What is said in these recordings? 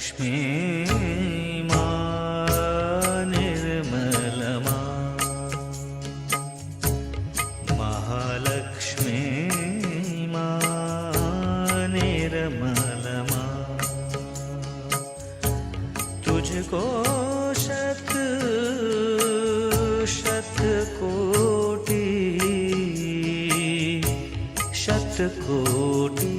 महालक्ष्मी मां निर्मलमा, महालक्ष्मी मां निर्मलमा, तुझको शत शत कोटि शत कोटि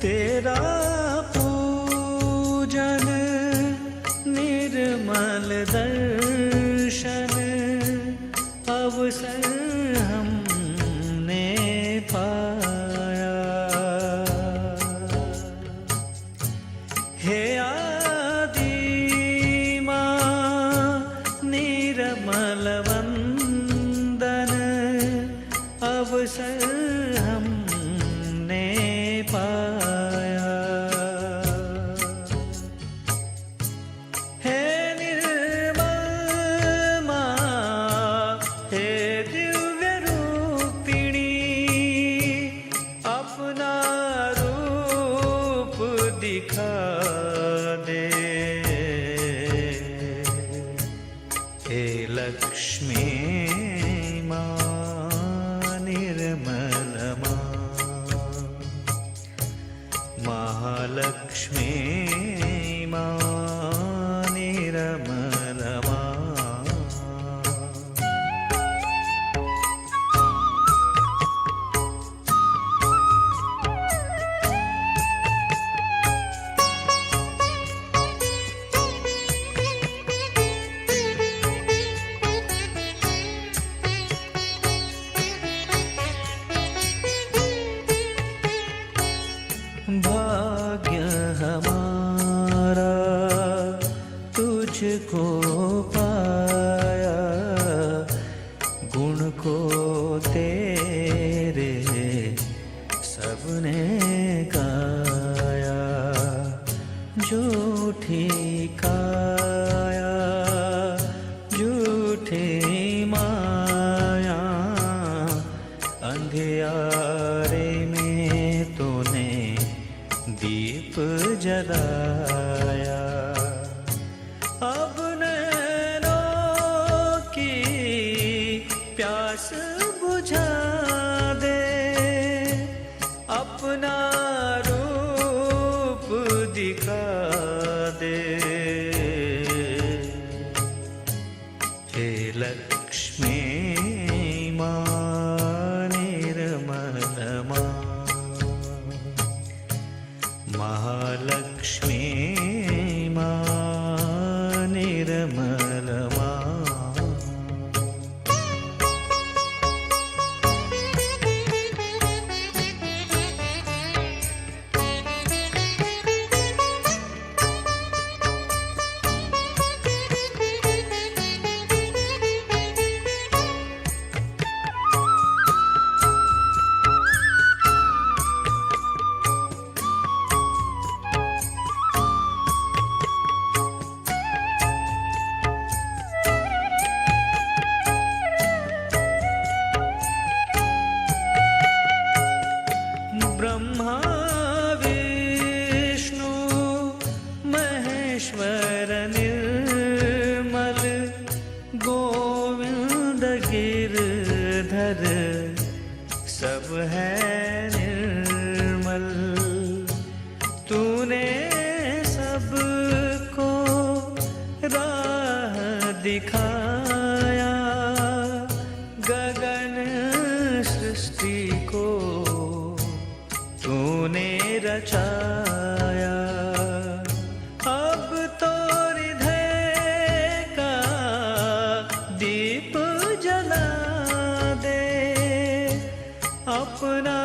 तेरा पूजन निर्मल दर्शन अवसर हमने पाया। हे आदि मां निर्मल वंदन अवसर हमने पाया। हे निर्मल मां, हे दिव्य रूपिणी, अपना रूप दिखा दे। हे लक्ष्मी मां निर्मल मां, महालक्ष्मी मां निर्मल मां। भाग्य हमारा तुझको पाया, गुण को तेरे सबने गाया। झूठी काया झूठी माया, अंधियारे में तूने दीप जलाया। अब नैनों की प्यास बुझा दे, अपना रूप दिखा दे। हे लक्ष्मी मां निर्मल मां, महालक्ष्मी मां निर्मल मां। ब्रह्मा विष्णु महेश्वर निर्मल, गोविंद गिरधर सब है निर्मल। तूने सबको राह दिखाया, गगन सृष्टि को तूने रचाया। अब तो हृदय अपना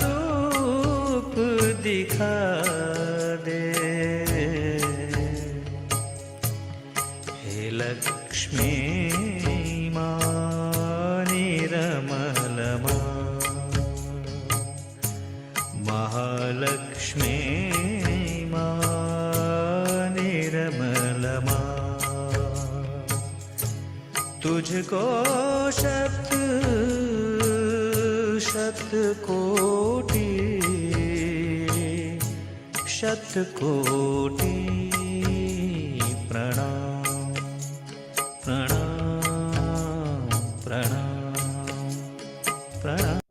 रूप दिखा दे। हे लक्ष्मी मां निरमलमा, महालक्ष्मी मां निरमलमा, तुझको शत शत कोटि शत कोटि प्रणाम प्रणाम प्रणाम प्रणाम।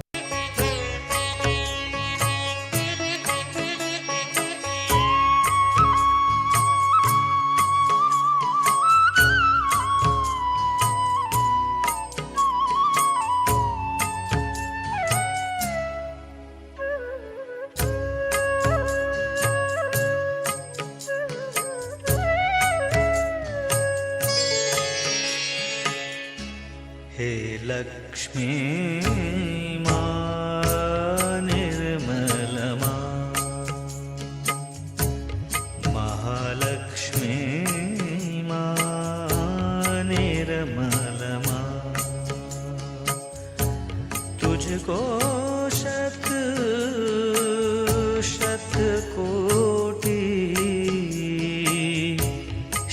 हे लक्ष्मी मां निर्मलमा, महालक्ष्मी मां निर्मलमा, तुझको शत शत कोटि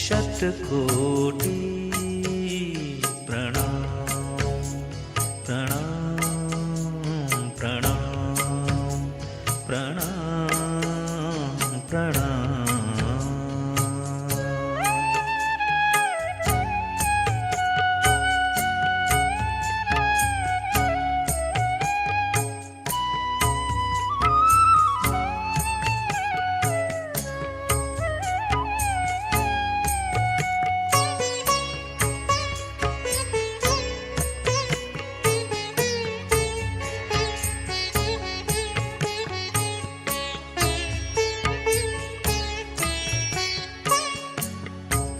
शत कोटि प्रणाम प्रणाम प्रणाम प्रणाम प्रणाम।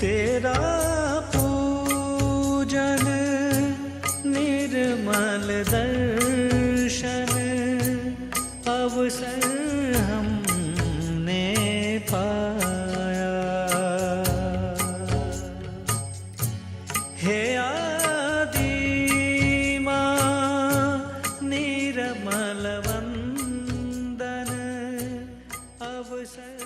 तेरा पूजन निर्मल दर्शन अवसर हमने पाया। हे आदि मां निर्मल वंदन अवसर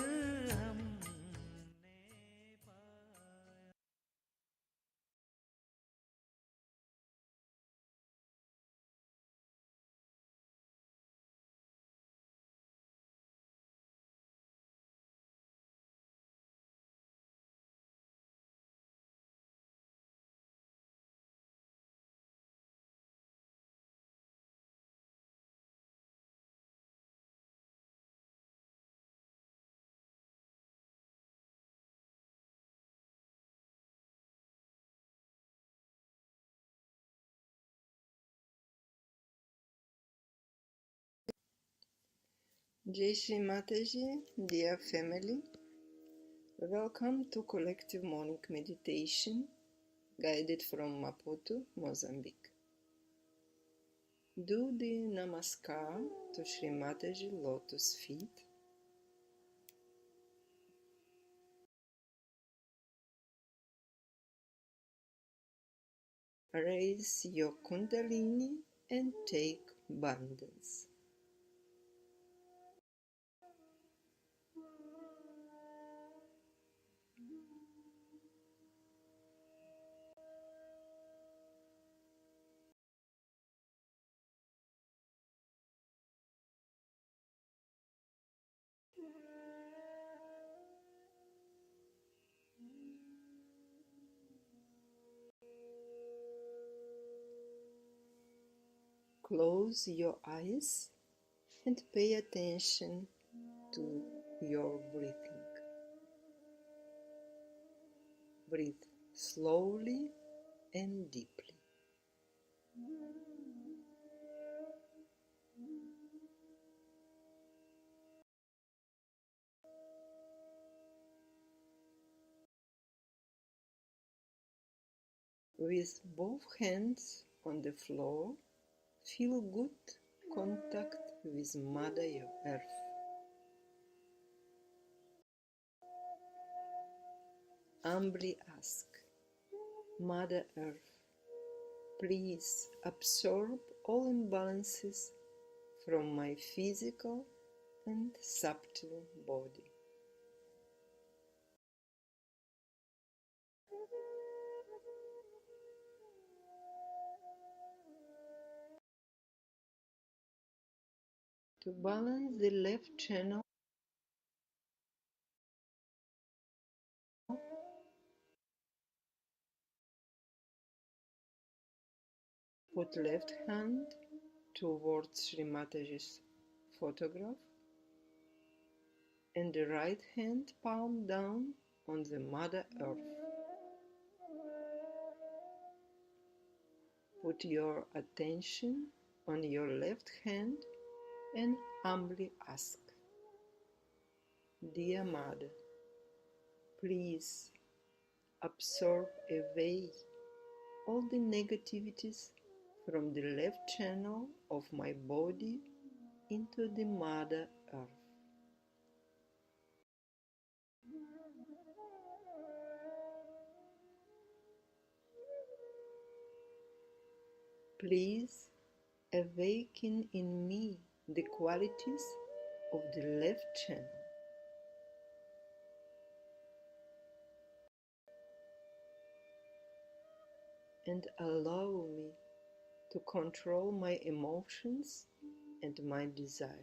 Jai Shri Mataji, dear family, welcome to collective morning meditation guided from Maputo, Mozambique. Do the Namaskar to Shri Mataji lotus feet. Raise your Kundalini and take abundance. Close your eyes and pay attention to your breathing. Breathe slowly and deeply. With both hands on the floor, feel good contact with Mother Earth. Humbly ask, Mother Earth, please absorb all imbalances from my physical and subtle body. To balance the left channel, put left hand towards Sri Mataji's photograph and the right hand palm down on the Mother Earth. Put your attention on your left hand and humbly ask, Dear Mother, please absorb away all the negativities from the left channel of my body into the Mother Earth. Please awaken in me the qualities of the left channel. And allow me to control my emotions and my desires.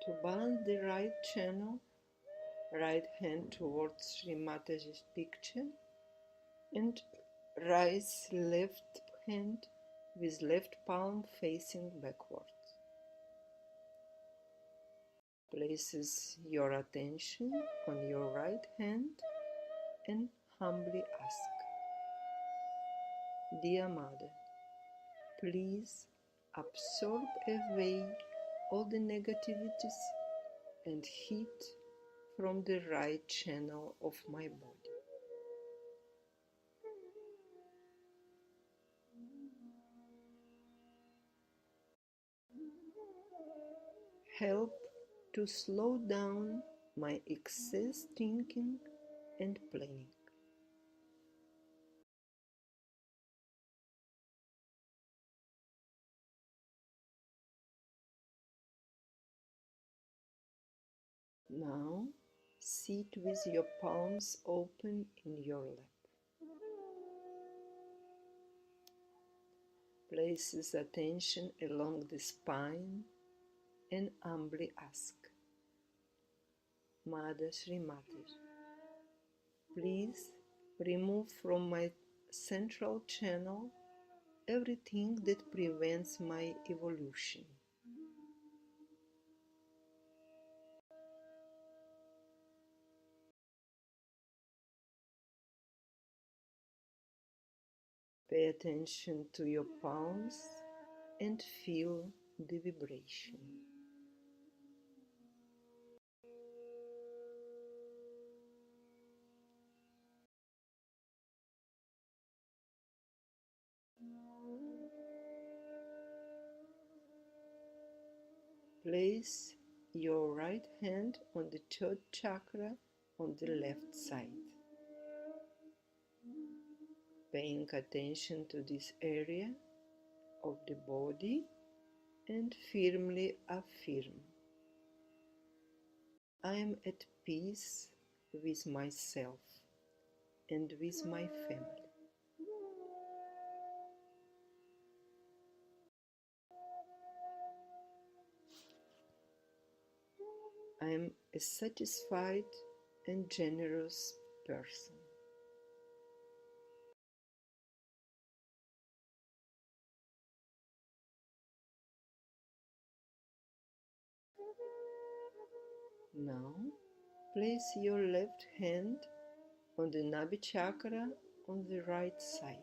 To balance the right channel, right hand towards Sri Mataji's picture and raise left hand with left palm facing backwards. Places your attention on your right hand and humbly ask, Dear Mother, please absorb away all the negativities and heat from the right channel of my body. Help to slow down my excess thinking and planning. Now, sit with your palms open in your lap. Places attention along the spine and humbly ask, Mother Sri Mataji, please remove from my central channel everything that prevents my evolution. Pay attention to your palms and feel the vibration. Place your right hand on the third chakra on the left side. Paying attention to this area of the body and firmly affirm, I am at peace with myself and with my family. I am a satisfied and generous person. Now, place your left hand on the Nabi chakra on the right side.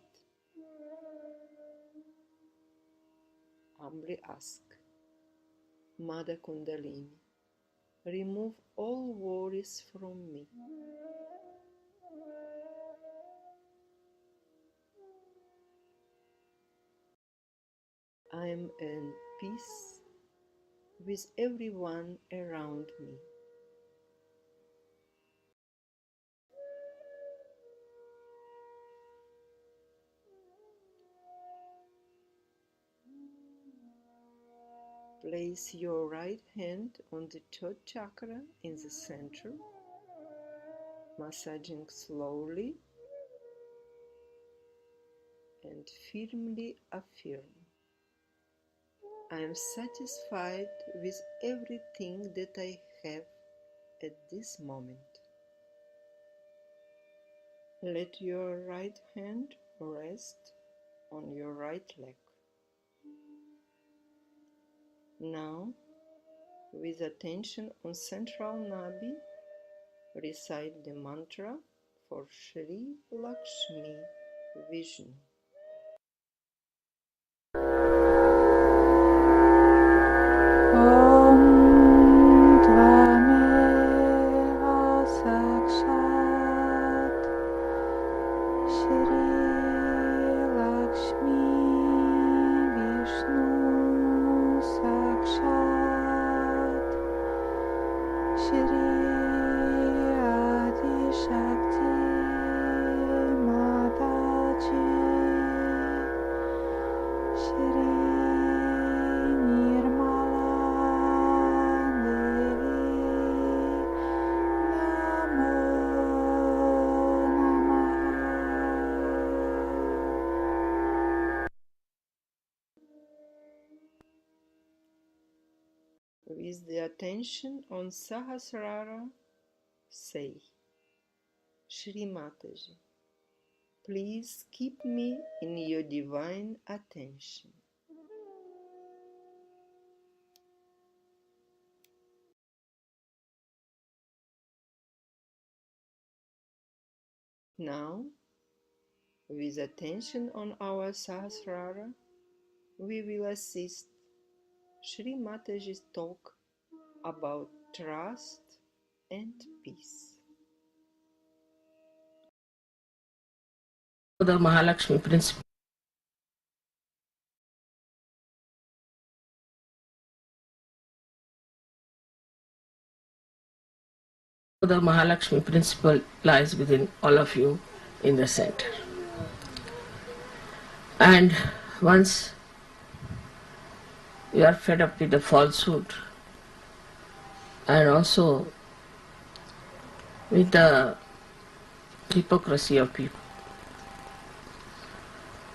Humbly ask, Mother Kundalini, remove all worries from me. I am in peace with everyone around me. Place your right hand on the third chakra in the center, massaging slowly and firmly affirm, I am satisfied with everything that I have at this moment. Let your right hand rest on your right leg. Now, with attention on central Nabi, recite the mantra for Shri Lakshmi Vishnu. With the attention on Sahasrara, say, Shri Mataji, please keep me in your divine attention. Now, with attention on our Sahasrara, we will assist Shri Mataji's talk about trust and peace. The Mahalakshmi principle. The Mahalakshmi principle lies within all of you in the center. And once you are fed up with the falsehood and also with the hypocrisy of people,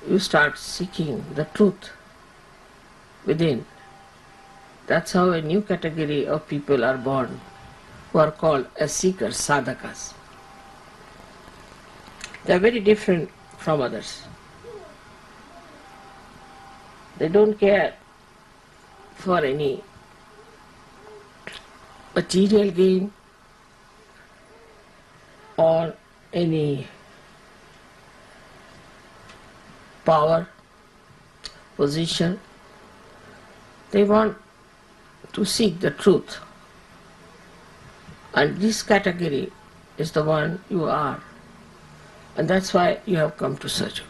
you start seeking the truth within. That's how a new category of people are born, who are called as seekers, sadhakas. They are very different from others. They don't care for any material gain or any power, position. They want to seek the truth. And this category is the one you are. And that's why you have come to Satyuga.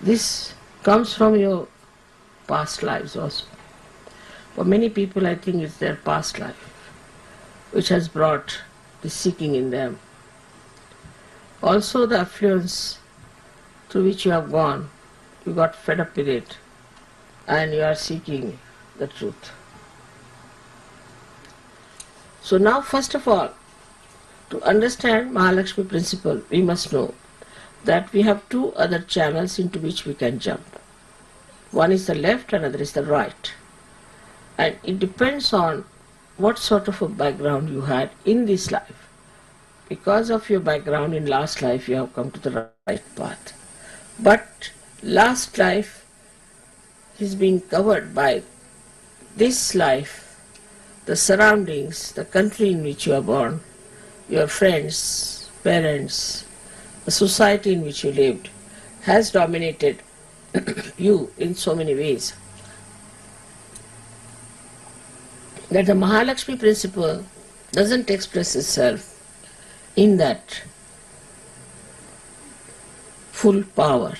This comes from your past lives also. For many people, I think it's their past life which has brought the seeking in them. Also the affluence through which you have gone, you got fed up with it and you are seeking the truth. So now, first of all, to understand Mahalakshmi principle, we must know that we have two other channels into which we can jump. One is the left, another is the right. And it depends on what sort of a background you had in this life. Because of your background in last life, you have come to the right path. But last life is being covered by this life, the surroundings, the country in which you are born, your friends, parents, the society in which you lived has dominated you in so many ways that the Mahalakshmi principle doesn't express itself in that full power,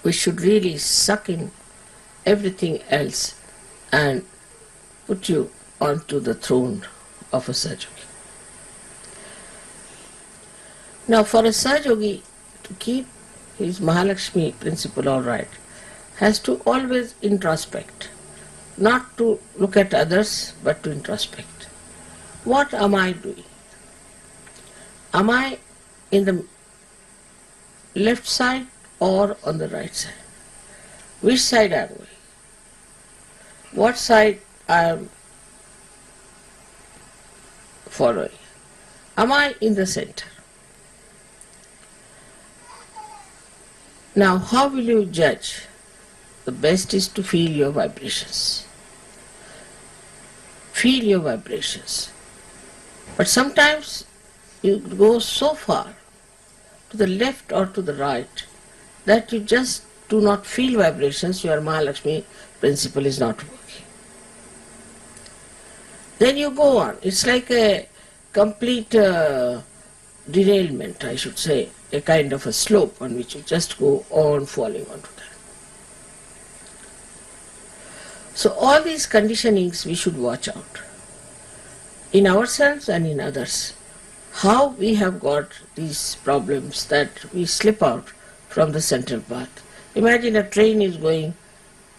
we should really suck in everything else and put you onto the throne of a Sahaja-yogi. Now, for a Sahaja-yogi to keep his Mahalakshmi principle all right, has to always introspect, not to look at others, but to introspect. What am I doing? Am I in the left side or on the right side? Which side am I? What side I am following? Am I in the center? Now, how will you judge? The best is to feel your vibrations. Feel your vibrations. But sometimes you go so far to the left or to the right that you just do not feel vibrations, your Mahalakshmi principle is not working. Then you go on. It's like a complete derailment, I should say, a kind of a slope on which you just go on falling onto that. So all these conditionings we should watch out in ourselves and in others. How we have got these problems that we slip out from the central path. Imagine a train is going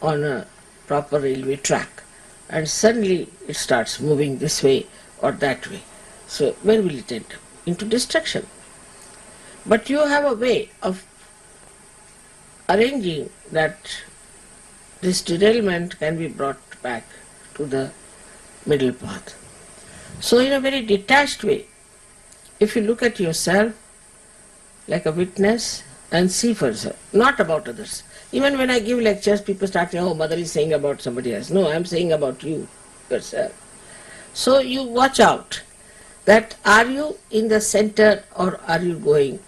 on a proper railway track and suddenly it starts moving this way or that way. So where will it end up? Into destruction. But you have a way of arranging that this derailment can be brought back to the middle path. So in a very detached way, if you look at yourself like a witness and see for yourself, not about others. Even when I give lectures, people start saying, oh, mother is saying about somebody else. No, I am saying about you, yourself. So you watch out that are you in the center or are you going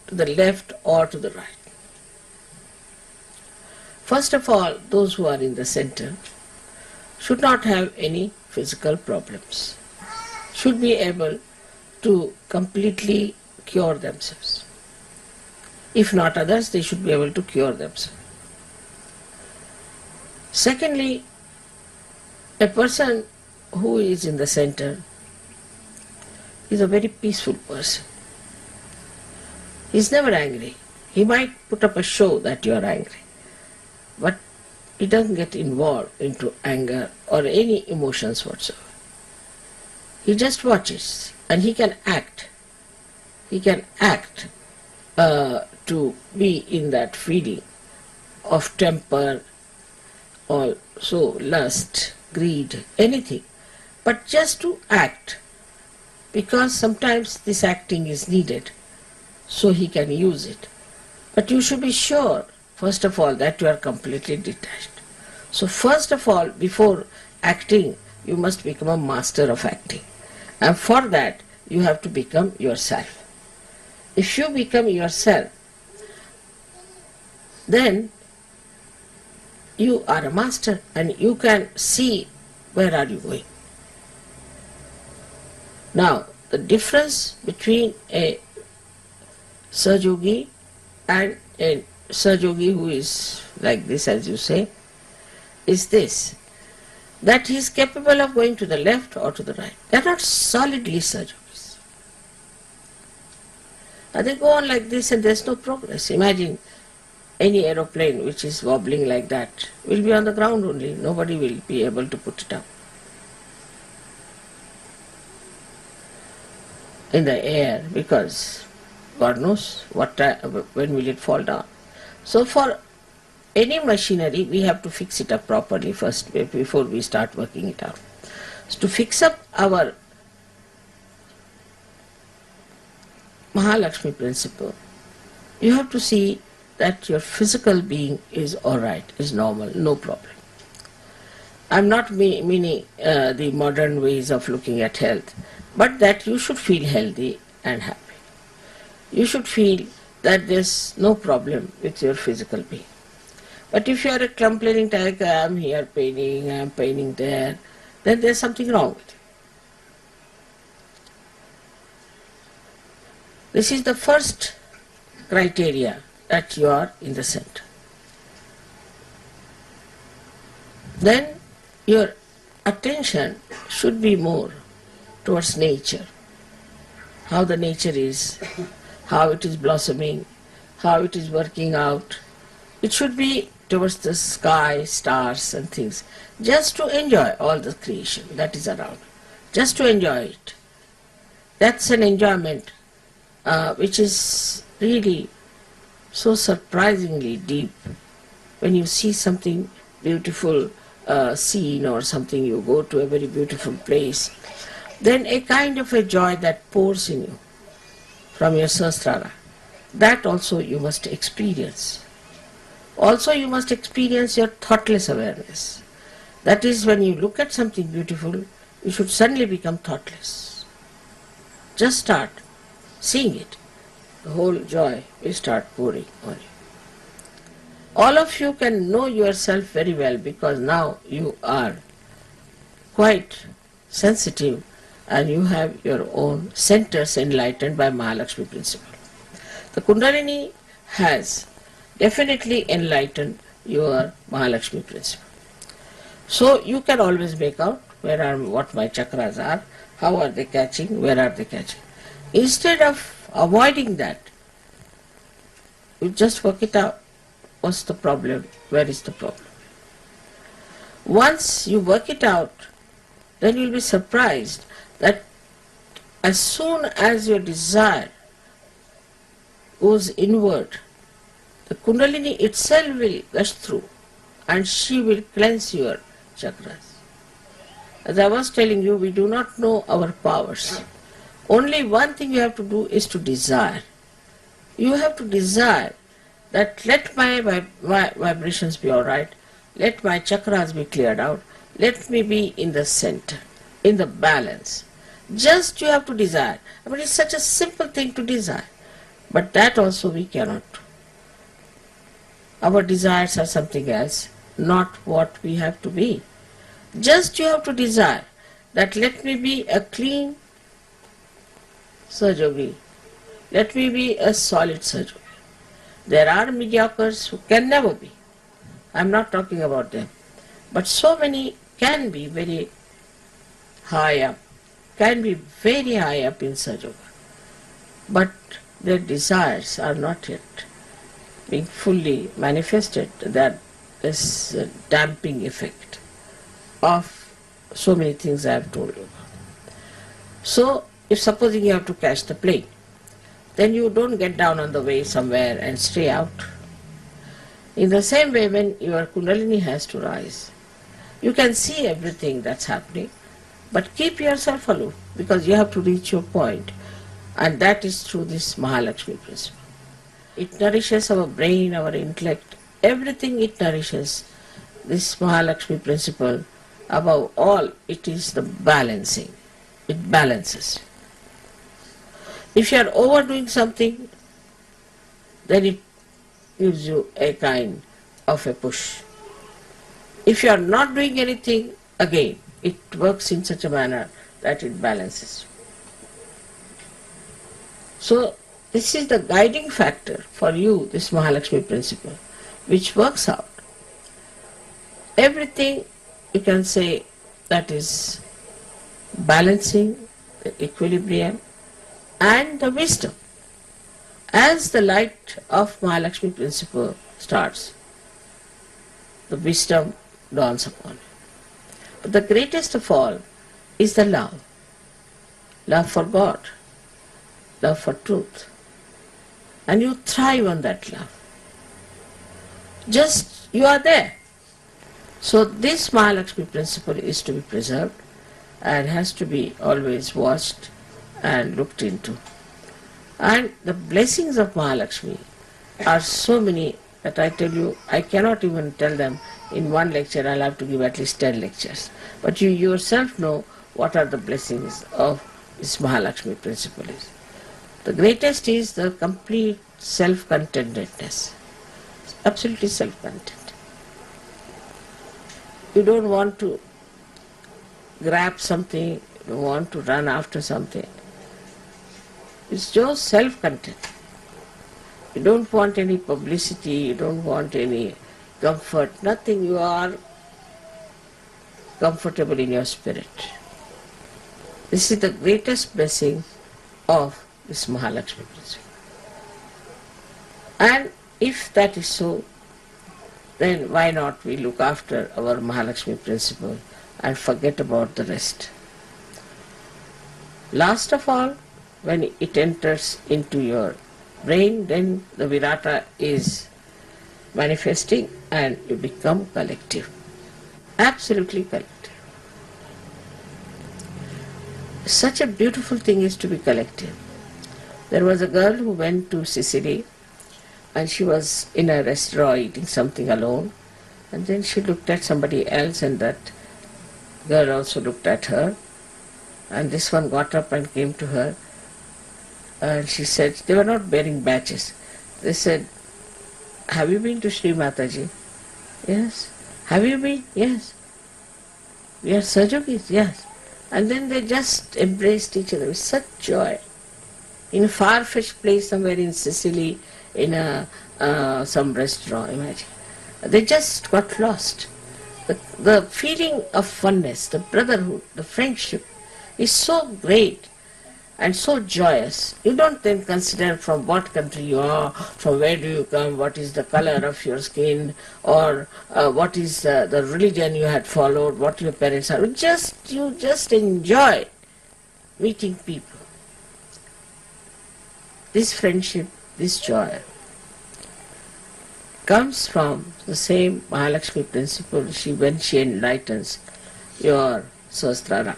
to the left or to the right. First of all, those who are in the center should not have any physical problems, should be able to completely cure themselves. If not others, they should be able to cure themselves. Secondly, a person who is in the center is a very peaceful person. He is never angry. He might put up a show that you are angry, but he doesn't get involved into anger or any emotions whatsoever. He just watches and he can act. He can act to be in that feeling of temper, also lust, greed, anything, but just to act, because sometimes this acting is needed, so he can use it. But you should be sure, first of all, that you are completely detached. So first of all, before acting, you must become a master of acting. And for that, you have to become yourself. If you become yourself, then you are a master and you can see where are you going. Now, the difference between a Sahaja-yogi and a Sahaja-yogi who is like this, as you say, is this, that he is capable of going to the left or to the right. They are not solidly Sahaja-yogis. And they go on like this and there is no progress. Imagine any aeroplane which is wobbling like that will be on the ground only. Nobody will be able to put it up. In the air, because God knows when will it fall down. So for any machinery, we have to fix it up properly first before we start working it out. So to fix up our Mahalakshmi principle, you have to see that your physical being is alright, is normal, no problem. I'm not meaning the modern ways of looking at health, but that you should feel healthy and happy. You should feel that there's no problem with your physical being. But if you are a complaining type, I am here paining, I am paining there, then there's something wrong with you. This is the first criteria that you are in the center. Then your attention should be more towards nature, how the nature is, how it is blossoming, how it is working out. It should be towards the sky, stars and things, just to enjoy all the creation that is around, just to enjoy it. That's an enjoyment which is really so surprisingly deep. When you see something beautiful, scene or something, you go to a very beautiful place, then a kind of a joy that pours in you from your sahasrara, that also you must experience. Also you must experience your thoughtless awareness. That is, when you look at something beautiful, you should suddenly become thoughtless. Just start seeing it. The whole joy will start pouring on you. All of you can know yourself very well because now you are quite sensitive and you have your own centers enlightened by Mahalakshmi principle. The Kundalini has definitely enlightened your Mahalakshmi principle. So you can always make out what my chakras are, how are they catching, where are they catching. Instead of avoiding that, you just work it out. What's the problem? Where is the problem? Once you work it out, then you'll be surprised that as soon as your desire goes inward, the Kundalini itself will gush through and she will cleanse your chakras. As I was telling you, we do not know our powers. Only one thing you have to do is to desire. You have to desire that let my vibrations be alright, let my chakras be cleared out, let me be in the center, in the balance. Just you have to desire. I mean, it's such a simple thing to desire, but that also we cannot do. Our desires are something else, not what we have to be. Just you have to desire that let me be a clean Sahajogi, let me be a solid Sahajogi. There are mediocres who can never be. I am not talking about them. But so many can be very high up, can be very high up in Sahajoga. But their desires are not yet being fully manifested. There is a damping effect of so many things I have told you. So, if supposing you have to catch the plane, then you don't get down on the way somewhere and stay out. In the same way, when your Kundalini has to rise, you can see everything that's happening, but keep yourself aloof because you have to reach your point, and that is through this Mahalakshmi principle. It nourishes our brain, our intellect, everything it nourishes. This Mahalakshmi principle, above all, it is the balancing. It balances. If you are overdoing something, then it gives you a kind of a push. If you are not doing anything, again, it works in such a manner that it balances. So, this is the guiding factor for you, this Mahalakshmi principle, which works out. Everything you can say that is balancing, the equilibrium, and the wisdom. As the light of Mahalakshmi principle starts, the wisdom dawns upon you. But the greatest of all is the love. Love for God, love for truth. And you thrive on that love. Just you are there. So this Mahalakshmi principle is to be preserved and has to be always watched and looked into. And the blessings of Mahalakshmi are so many that I tell you, I cannot even tell them in one lecture. I'll have to give at least 10 lectures. But you yourself know what are the blessings of this Mahalakshmi principle is. The greatest is the complete self-contentedness. Absolutely self-content. You don't want to grab something, you don't want to run after something. It's just self-content. You don't want any publicity, you don't want any comfort, nothing. You are comfortable in your spirit. This is the greatest blessing of this Mahalakshmi principle. And if that is so, then why not we look after our Mahalakshmi principle and forget about the rest. Last of all, when it enters into your brain, then the Virata is manifesting and you become collective. Absolutely collective. Such a beautiful thing is to be collective. There was a girl who went to Sicily and she was in a restaurant eating something alone, and then she looked at somebody else and that girl also looked at her, and this one got up and came to her and she said, they were not bearing badges. They said, have you been to Sri Mataji? Yes. Have you been? Yes. We are Sajogis? Yes. And then they just embraced each other with such joy. In a far-fetched place somewhere in Sicily, in some restaurant, imagine. They just got lost. The feeling of oneness, the brotherhood, the friendship is so great and so joyous. You don't then consider from what country you are, from where do you come, what is the color of your skin, or what is the religion you had followed, what your parents are. You just enjoy meeting people. This friendship, this joy comes from the same Mahalakshmi principle when she enlightens your Sahasrara.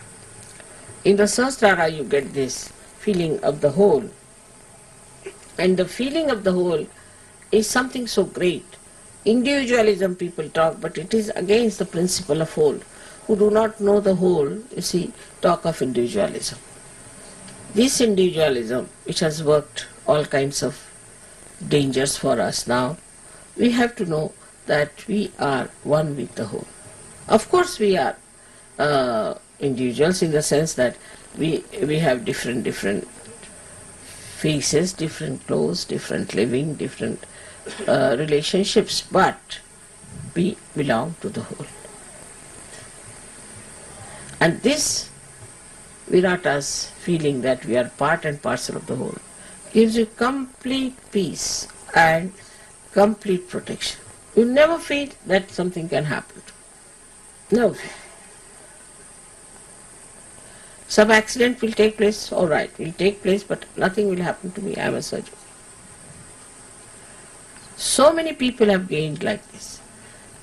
In the Sahasrara you get this feeling of the whole. And the feeling of the whole is something so great. Individualism people talk, but it is against the principle of whole. Who do not know the whole, you see, talk of individualism. This individualism, which has worked all kinds of dangers for us now, we have to know that we are one with the whole. Of course we are individuals in the sense that we have different faces, different clothes, different living, different relationships, but we belong to the whole. And this Virata's feeling that we are part and parcel of the whole gives you complete peace and complete protection. You never feel that something can happen to you. Never feel. Some accident will take place, all right, will take place, but nothing will happen to me. I am a surgeon. So many people have gained like this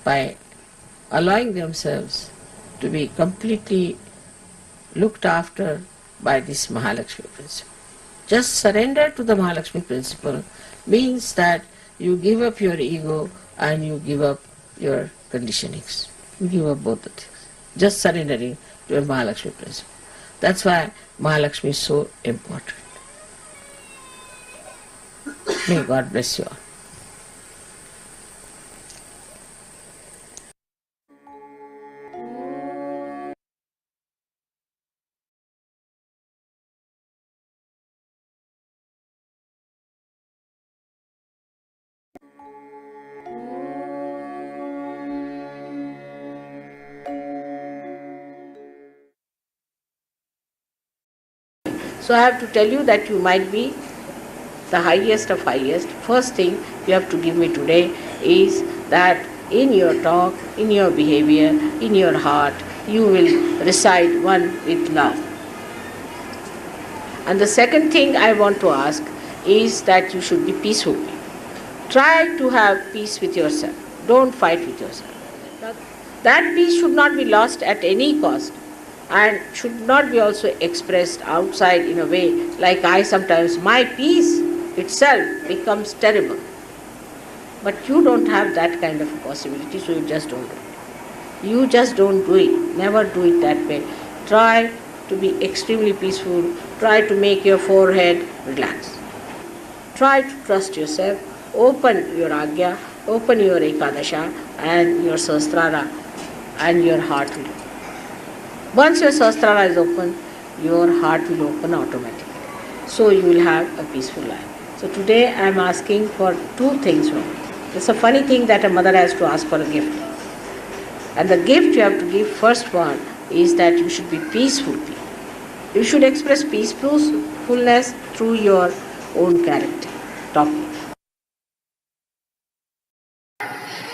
by allowing themselves to be completely looked after by this Mahalakshmi principle. Just surrender to the Mahalakshmi principle means that you give up your ego and you give up your conditionings. You give up both the things. Just surrendering to a Mahalakshmi principle. That's why Mahalakshmi is so important. May God bless you all. So I have to tell you that you might be the highest of highest. First thing you have to give me today is that in your talk, in your behavior, in your heart, you will reside one with love. And the second thing I want to ask is that you should be peaceful. Try to have peace with yourself. Don't fight with yourself. That peace should not be lost at any cost, and should not be also expressed outside in a way like I sometimes, my peace itself becomes terrible. But you don't have that kind of a possibility, so you just don't do it. You just don't do it. Never do it that way. Try to be extremely peaceful. Try to make your forehead relax. Try to trust yourself. Open your Agya, open your Ekadasha and your Sahasrara, and your heart will open. Once your Sahasrara is open, your heart will open automatically. so you will have a peaceful life. So today I am asking for two things from you. It's a funny thing that a mother has to ask for a gift. And the gift you have to give, first one, is that you should be peaceful people. You should express peacefulness through your own character. Talking.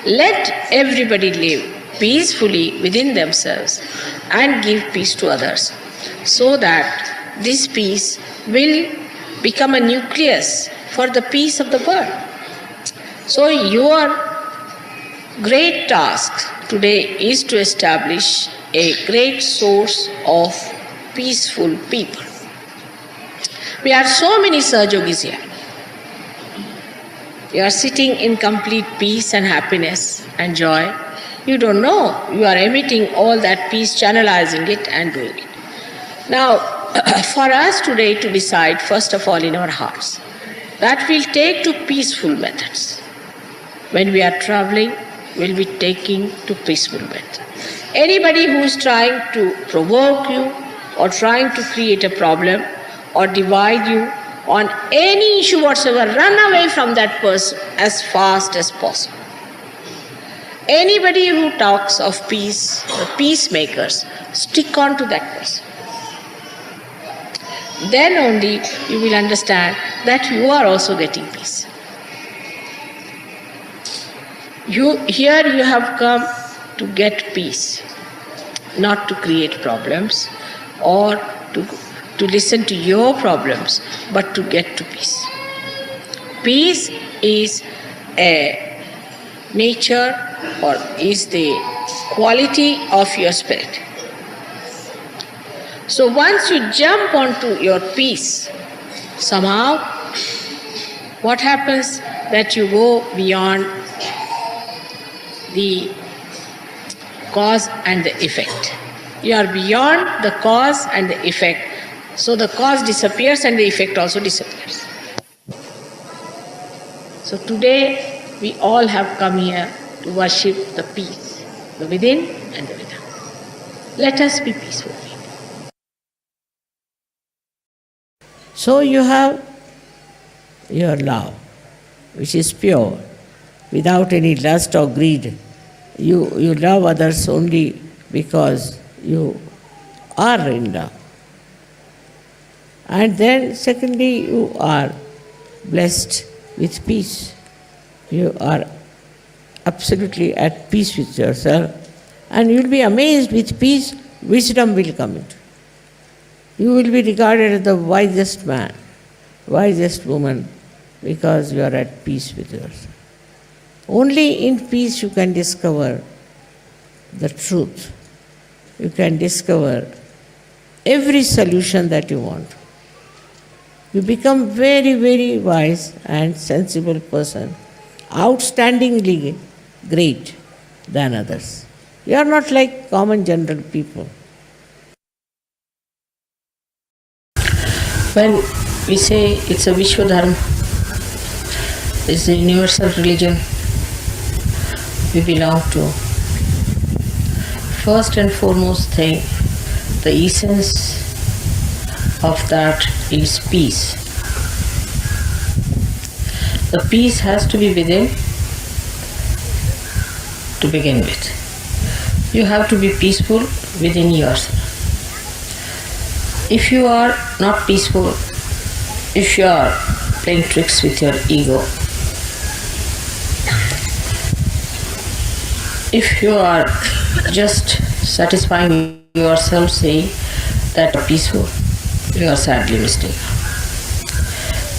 Let everybody live peacefully within themselves and give peace to others, so that this peace will become a nucleus for the peace of the world. So your great task today is to establish a great source of peaceful people. We are so many Sahajogis here. You are sitting in complete peace and happiness and joy. You don't know. You are emitting all that peace, channelizing it and doing it. Now, for us today to decide, first of all, in our hearts, that we'll take to peaceful methods. When we are traveling, we'll be taking to peaceful methods. Anybody who is trying to provoke you or trying to create a problem or divide you on any issue whatsoever, run away from that person as fast as possible. Anybody who talks of peace, the peacemakers, stick on to that person. Then only you will understand that you are also getting peace. Here you have come to get peace, not to create problems or to listen to your problems, but to get to peace. Peace is a nature or is the quality of your spirit. So once you jump onto your peace, somehow what happens that you go beyond the cause and the effect. You are beyond the cause and the effect. So the cause disappears and the effect also disappears. So today we all have come here to worship the peace, the within and the without. Let us be peaceful. So you have your love, which is pure, without any lust or greed. You love others only because you are in love. And then secondly, you are blessed with peace. You are absolutely at peace with yourself, and you will be amazed with peace, wisdom will come into. You will be regarded as the wisest man, wisest woman, because you are at peace with yourself. Only in peace you can discover the truth. You can discover every solution that you want. You become very, very wise and sensible person, outstandingly great than others. You are not like common general people. When we say it's a Vishwa Dharma, it's a universal religion we belong to, first and foremost thing, the essence of that is peace. The peace has to be within to begin with. You have to be peaceful within yourself. If you are not peaceful, if you are playing tricks with your ego, if you are just satisfying yourself saying that you are peaceful, you are sadly mistaken.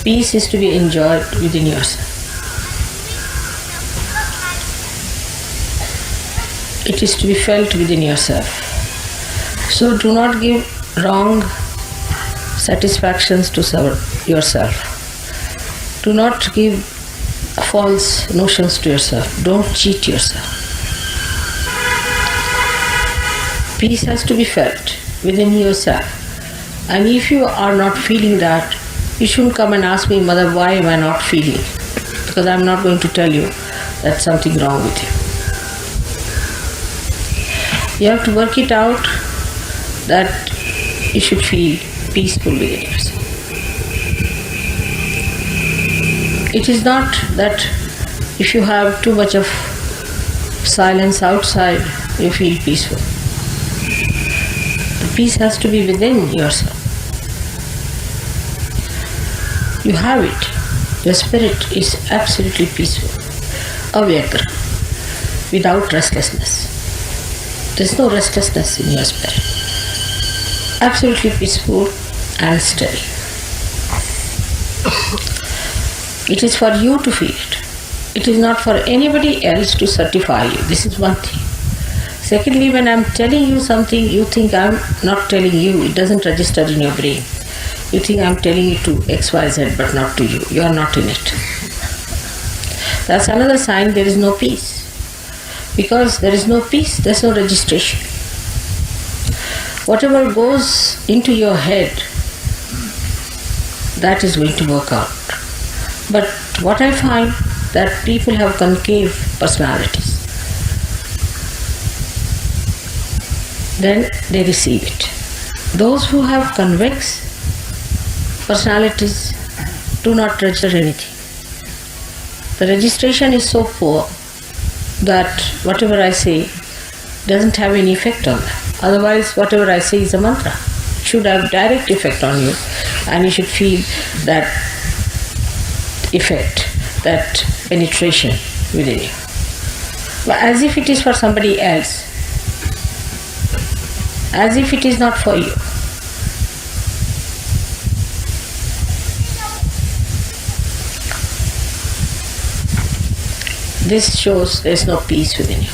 Peace is to be enjoyed within yourself. It is to be felt within yourself. So do not give wrong satisfactions to yourself. Do not give false notions to yourself. Don't cheat yourself. Peace has to be felt within yourself. And if you are not feeling that, you shouldn't come and ask me, Mother, why am I not feeling it? Because I'm not going to tell you that's something wrong with you. You have to work it out that you should feel peaceful within yourself. It is not that if you have too much of silence outside, you feel peaceful. The peace has to be within yourself. You have it. Your spirit is absolutely peaceful. Avyagra, without restlessness. There is no restlessness in your spirit. Absolutely peaceful and still. It is for you to feel it. It is not for anybody else to certify you. This is one thing. Secondly, when I am telling you something, you think I am not telling you. It doesn't register in your brain. You think I am telling it to XYZ but not to you. You are not in it. That's another sign there is no peace. Because there is no peace, there is no registration. Whatever goes into your head, that is going to work out. But what I find that people have concave personalities. Then they receive it. Those who have convex personalities do not register anything. The registration is so poor that whatever I say doesn't have any effect on them. Otherwise, whatever I say is a mantra. It should have direct effect on you, and you should feel that effect, that penetration within you. But as if it is for somebody else, as if it is not for you. This shows there is no peace within you.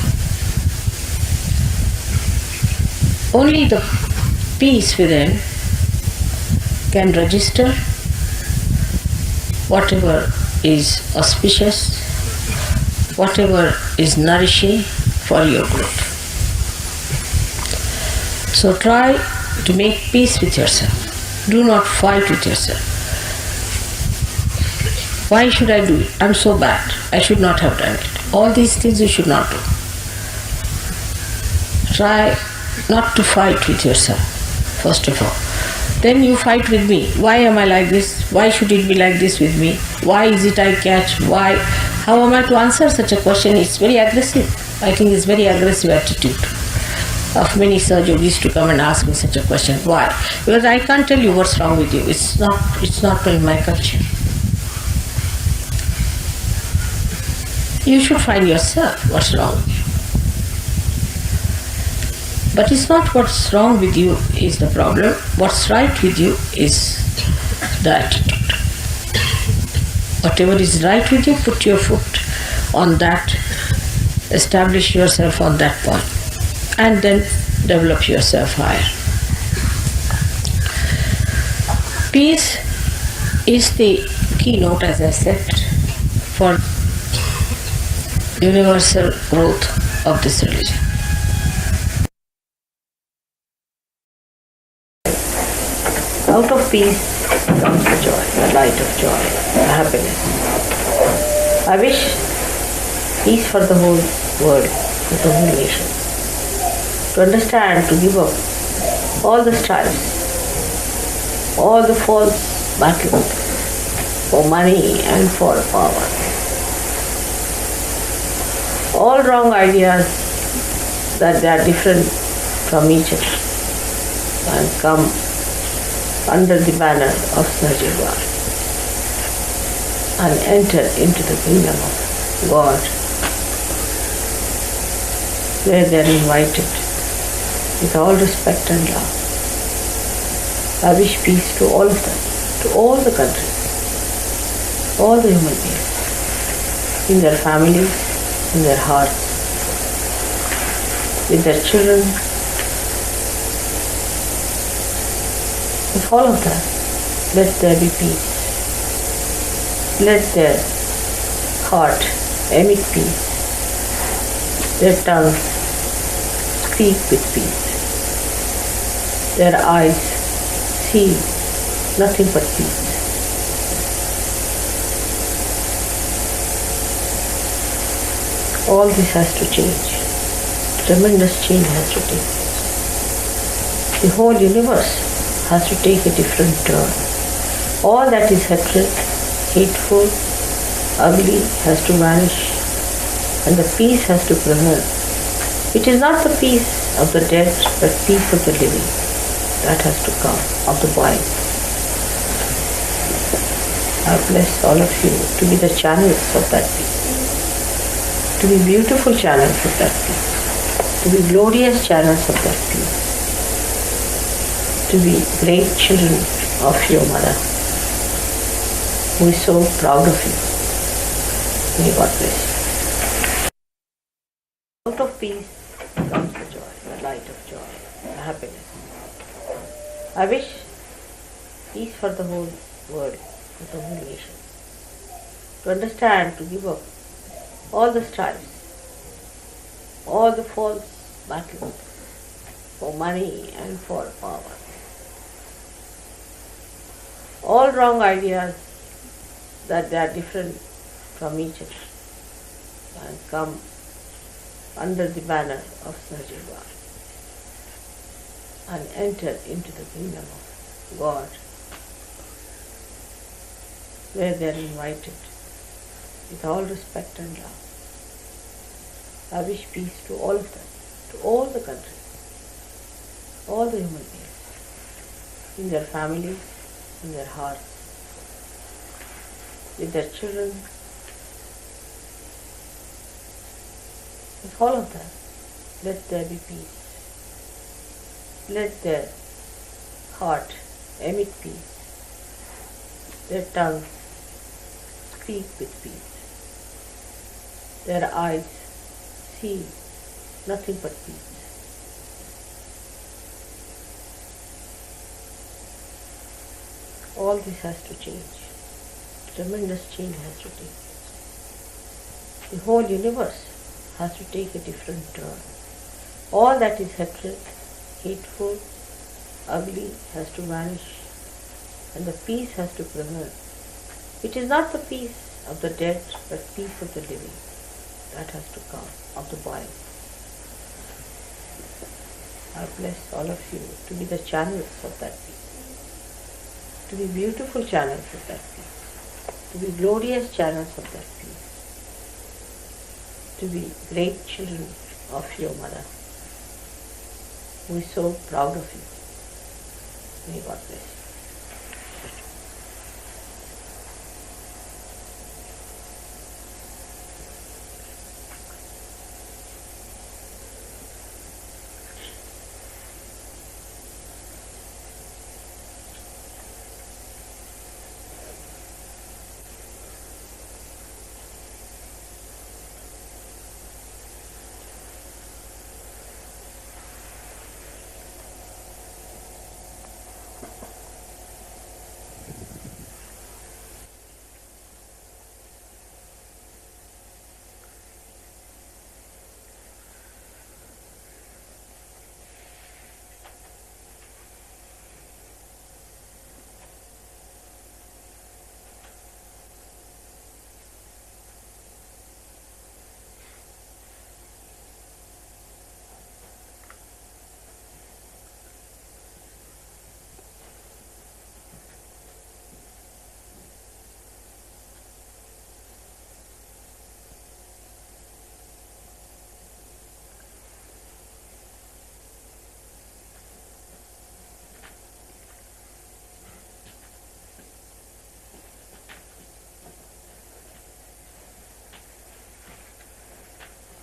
Only the peace within can register whatever is auspicious, whatever is nourishing for your growth. So try to make peace with yourself. Do not fight with yourself. Why should I do it? I'm so bad. I should not have done it. All these things you should not do. Try not to fight with yourself, first of all. Then you fight with me. Why am I like this? Why should it be like this with me? Why is it I catch? Why? How am I to answer such a question? It's very aggressive. I think it's very aggressive attitude of many Saj Yogis to come and ask me such a question. Why? Because I can't tell you what's wrong with you. It's not in my culture. You should find yourself what's wrong with you. But it's not what's wrong with you is the problem. What's right with you is the attitude. Whatever is right with you, put your foot on that, establish yourself on that point, and then develop yourself higher. Peace is the keynote, as I said, for universal growth of this religion. Out of peace comes the joy, the light of joy, the happiness. I wish peace for the whole world, for the whole nation. To understand, to give up all the strife, all the false battles for money and for power. All wrong ideas that they are different from each other and come under the banner of Sajjiva and enter into the kingdom of God, where they are invited with all respect and love. I wish peace to all of them, to all the countries, all the human beings, in their families, in their hearts, with their children, with all of them. Let there be peace. Let their heart emit peace. Their tongue speak with peace. Their eyes see nothing but peace. All this has to change. Tremendous change has to take place. The whole universe has to take a different turn. All that is hatred, hateful, ugly has to vanish, and the peace has to prevail. It is not the peace of the dead, but peace of the living that has to come, of the body. I bless all of you to be the channels of that peace, to be beautiful channels of that peace, to be glorious channels of that peace, to be great children of your mother, who is so proud of you. May God bless you. Out of peace comes the joy, the light of joy, the happiness. I wish peace for the whole world, for the whole nation, to understand, to give up all the strives, all the false battles for money and for power, all wrong ideas that they are different from each other, and come under the banner of Sajjiva and enter into the kingdom of God, where they are invited with all respect and love. I wish peace to all of them, to all the countries, all the human beings, in their families, in their hearts, with their children, with all of them. Let there be peace. Let their heart emit peace, their tongue speak with peace, their eyes see nothing but peace. All this has to change. Tremendous change has to take place. The whole universe has to take a different turn. All that is hatred, hateful, ugly has to vanish, and the peace has to prevail. It is not the peace of the dead, but peace of the living that has to come, of the body. I bless all of you to be the channels of that peace, to be beautiful channels of that peace, to be glorious channels of that peace, to be great children of your mother, who is so proud of you. May God bless you.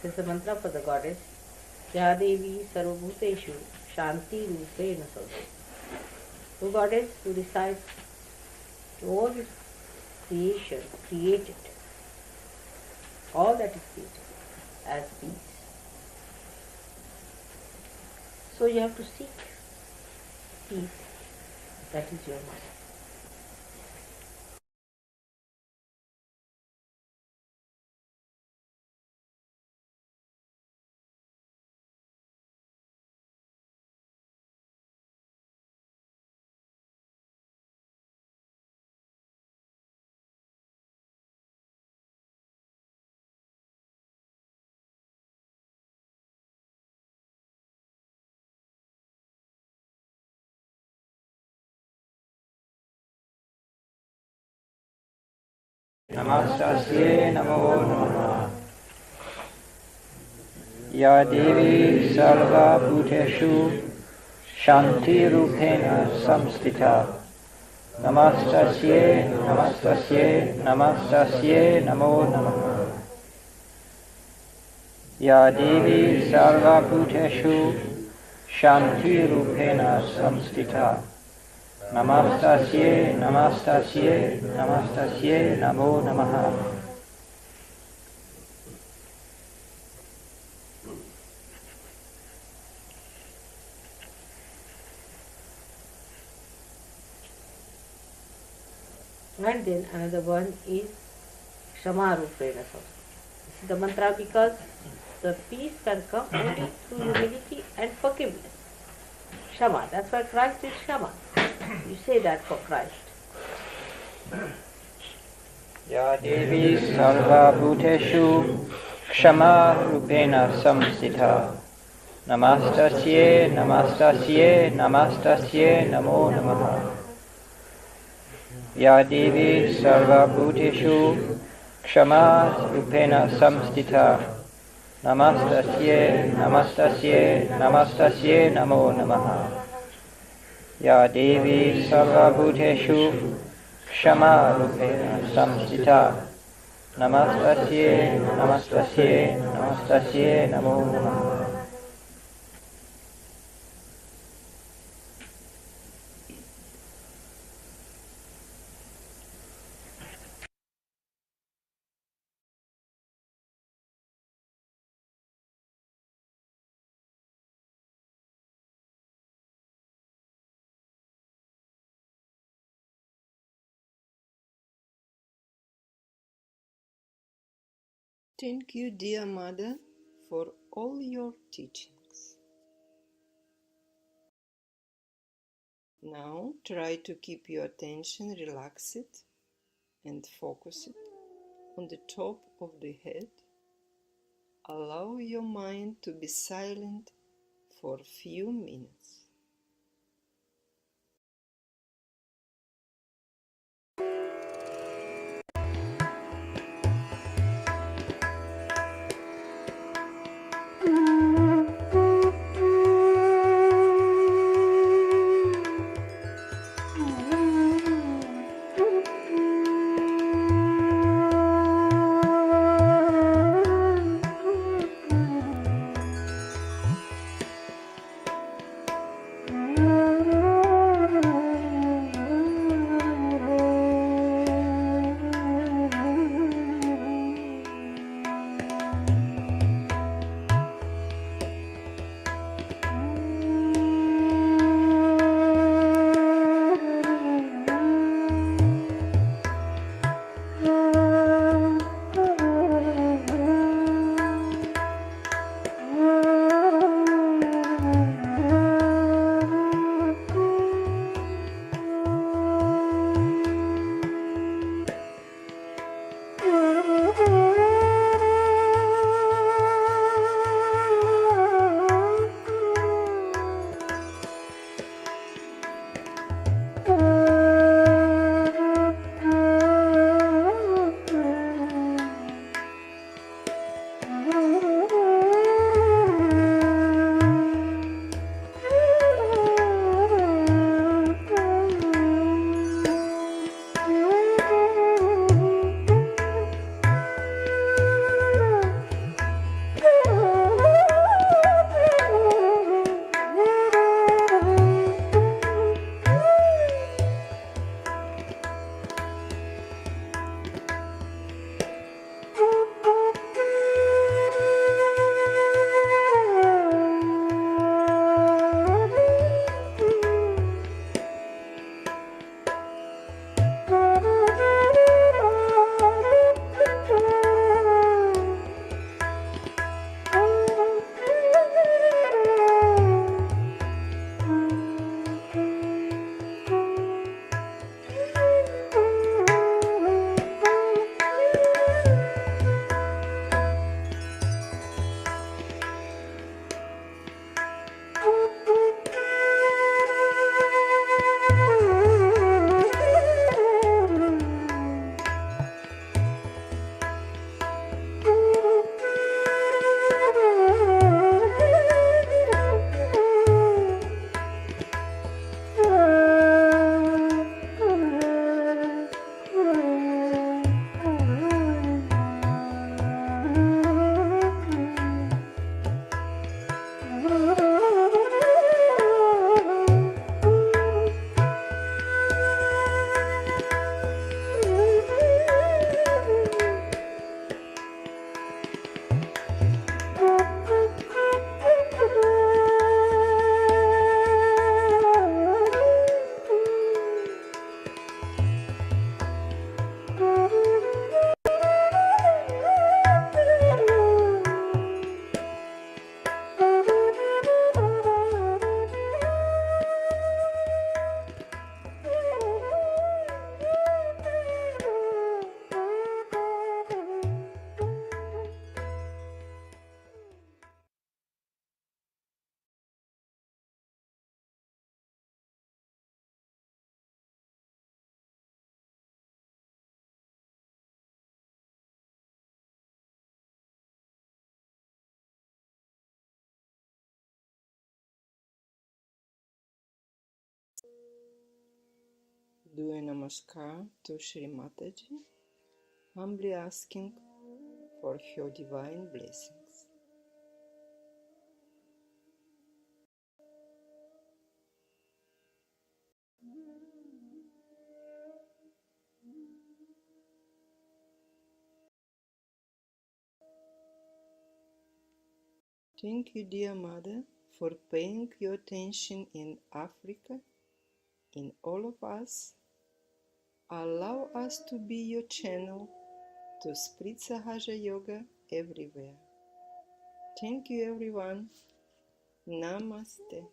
This is the mantra for the goddess. Ya Devi Sarvabhuteshu Shanti Rupena Sarva. O goddess who resides to all this creation, created, all that is created as peace. So you have to seek peace. That is your mother. Namastasye namo namaha. Ya Devi Sarva Bhuteshu Shanti Rupena Samstita. Namastasye, Namastasye, Namastasye Namo Namaha. Ya Devi Sarva Bhuteshu Shanti Rupena Samstita. Namastasye, Namastasye, Namastasye Namo Namaha. And then another one is Kshama Rupena. This is the mantra because the peace can come only through humility and forgiveness. Kshama, that's why Christ is Kshama. You say that for Christ. Ya Devi Sarva Bhuteshu Kshama Rupena Samstita. Namastasye, Namastasye, Namastasye Namo Namaha. Ya Devi Sarva Bhuteshu Kshama Rupena Samstita. Namastasye, Namastasye, Namastasye Namo Namaha. Ya Devi Sarva Bhuteshu Kshama Rupena Samstita. Namastasye, Namastasye, Namastasye Namo Namaha. Thank you, dear Mother, for all your teachings. Now try to keep your attention relaxed and focused on the top of the head. Allow your mind to be silent for a few minutes. Do a namaskar to Shri Mataji, humbly asking for her divine blessings. Thank you, dear Mother, for paying your attention in Africa, in all of us. Allow us to be your channel to spread Sahaja Yoga everywhere. Thank you, everyone. Namaste.